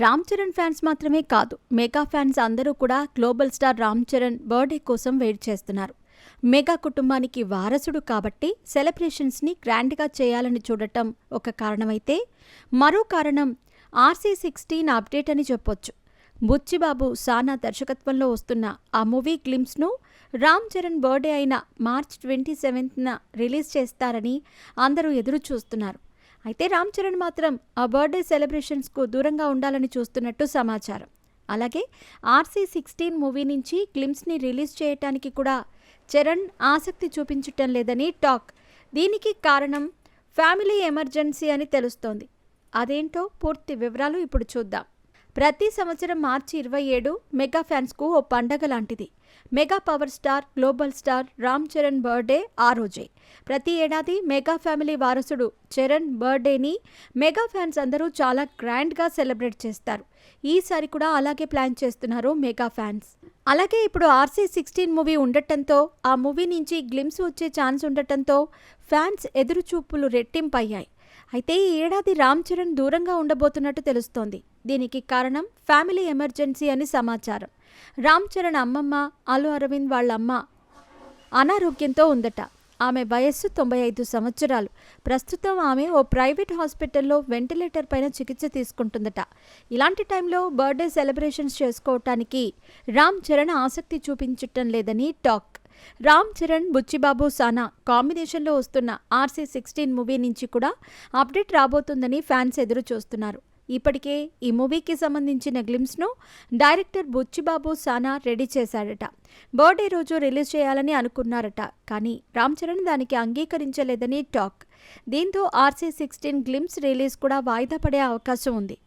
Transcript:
Ram Charan fans మాత్రమే కాదు, mega fans అందరూ కూడా global star Ram Charan birthday కోసం వెయిట్ చేస్తున్నారు. మెగా కుటుంబానికి వారసుడు కాబట్టి సెలబ్రేషన్స్ని గ్రాండ్గా చేయాలని చూడటం ఒక కారణమైతే, మరో కారణం RC16 అప్డేట్ అని చెప్పొచ్చు. బుచ్చిబాబు సానా దర్శకత్వంలో వస్తున్న ఆ మూవీ గ్లిమ్స్ను రామ్ చరణ్ బర్త్డే అయిన మార్చ్ 27న రిలీజ్ చేస్తారని అందరూ ఎదురు చూస్తున్నారు. అయితే రామ్ చరణ్ మాత్రం ఆ బర్త్డే సెలబ్రేషన్స్కు దూరంగా ఉండాలని చూస్తున్నట్టు సమాచారం. అలాగే RC16 మూవీ నుంచి గ్లిమ్స్ని రిలీజ్ చేయటానికి కూడా చరణ్ ఆసక్తి చూపించటం లేదని టాక్. దీనికి కారణం ఫ్యామిలీ ఎమర్జెన్సీ అని తెలుస్తోంది. అదేంటో పూర్తి వివరాలు ఇప్పుడు చూద్దాం. ప్రతి సంవత్సరం మార్చి 27 మెగా ఫ్యాన్స్కు ఓ పండగ లాంటిది. Mega power star, global star Ram Charan birthday ఆ రోజే. ప్రతి ఏడాది మెగా ఫ్యామిలీ వారసుడు చరణ్ బర్త్డేని మెగా ఫ్యాన్స్ అందరూ చాలా గ్రాండ్గా సెలబ్రేట్ చేస్తారు. ఈసారి కూడా అలాగే ప్లాన్ చేస్తున్నారు మెగా ఫ్యాన్స్. అలాగే ఇప్పుడు RC16 మూవీ ఉండటంతో, ఆ మూవీ నుంచి గ్లిమ్స్ వచ్చే ఛాన్స్ ఉండటంతో ఫ్యాన్స్ ఎదురుచూపులు రెట్టింపయ్యాయి. అయితే ఈ ఏడాది రామ్ చరణ్ దూరంగా ఉండబోతున్నట్టు తెలుస్తోంది. దీనికి కారణం ఫ్యామిలీ ఎమర్జెన్సీ అని సమాచారం. రామ్ చరణ్ అమ్మమ్మ అల్లు అరవింద్ వాళ్ళ అమ్మ అనారోగ్యంతో ఉందట. ఆమె వయస్సు 95 సంవత్సరాలు. ప్రస్తుతం ఆమె ఓ ప్రైవేట్ హాస్పిటల్లో వెంటిలేటర్ పైన చికిత్స తీసుకుంటుందట. ఇలాంటి టైంలో బర్త్డే సెలబ్రేషన్స్ చేసుకోవటానికి రామ్ చరణ్ ఆసక్తి చూపించటం లేదని టాక్. రామ్ చరణ్, బుచ్చిబాబు సానా కాంబినేషన్లో వస్తున్న RC16 మూవీ నుంచి కూడా అప్డేట్ రాబోతుందని ఫ్యాన్స్ ఎదురు చూస్తున్నారు. ఇప్పటికే ఈ మూవీకి సంబంధించిన గ్లిమ్స్ను డైరెక్టర్ బుచ్చిబాబు సానా రెడీ చేశాడట. బర్త్డే రోజు రిలీజ్ చేయాలని అనుకున్నారట. కానీ రామ్ చరణ్ దానికి అంగీకరించలేదని టాక్. దీంతో RC16 గ్లిమ్స్ రిలీజ్ కూడా వాయిదా పడే అవకాశం ఉంది.